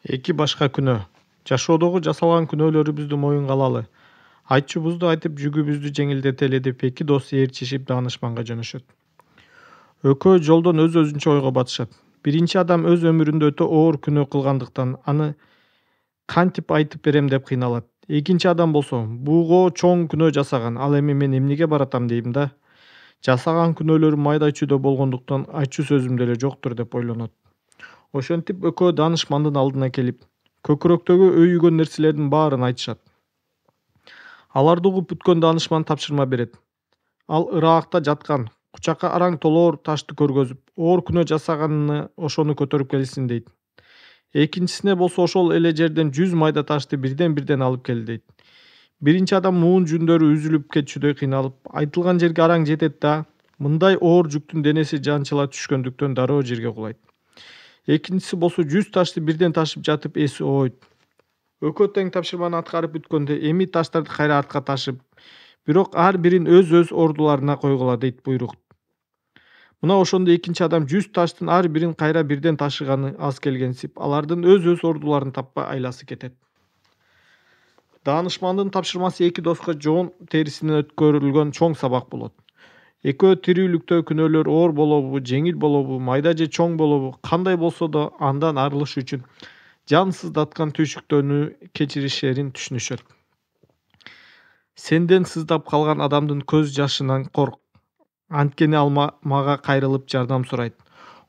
Эки башка күнөө. Жашоодогу жасалган күнөөлөрүбүздү моюнга алалы. Айтчубузду айтып жүгүбүздү жеңилдетели деп эки дос ээрчишип даанышманга жөнөшөт. Экөө жолдон өз өзүнчө ойго батышат. Биринчи адам өз өмүрүндө өтө оор күнөө кылгандыктан аны кантип айтып берем деп кыйналат. Экинчи адам болсо буго чоң күнөө жасаган, ал эми мен эмнеге баратам дейм да. Жасаган күнөөлөрүм майда чүйдө болгондуктан айтчу сөзүм деле жоктур деп ойлонот. Ошентип экөө даанышмандын алдына келип, көкүрөктөгү өйүгөн нерселердин баарын айтышат. Аларды угуп бүткөн даанышман тапшырма берет. Ал ыраакта жаткан, кучакка араң толоор ташты көргөзүп, оор күнөө жасаганына ошону көтөрүп келсин дейт. Экинчисине болсо ошол эле жерден 100 майда ташты бирден алып кел дейт. Биринчи адам муун жүндөрү үзүлүп кетчүдөй кыйналып, айтылган жерге араң жетет да, мындай оор жүктүн денеси жанчыла түшкөндүктөн дароо жерге кулайт. Экинчиси болсо 100 ташты бирден ташып жатып эси оойт. Экөө тең тапшырманы аткарып бүткөндө эми таштарды кайра артка ташып, бирок ар бирин өз ордуларына койгула дейт буйрук. Мына ошондо экинчи адам 100 таштын ар бирин кайра бирден ташыганы аз келгенсип, алардын өз ордуларын таппай айласы кетет. Даанышмандын тапшырмасы эки доска жоон терисинен өткөрүлгөн чоң сабак болот. Экөө тирүүлүктө күнөөлөр оор болобу, жеңил болобу, майда же чоң болобу, кандай болсо да андан арылыш үчүн жан сыздаткан түйшүктөрүнү кечиришерин түшүнүшөт. Сенден сыздап калган адамдын көз жашынан корк. Анткени ал мага кайрылып жардам сурайт.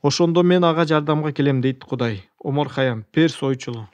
Ошондо мен ага жардамга келем дейт Кудай. Омар Хайям, Перс ойчулу.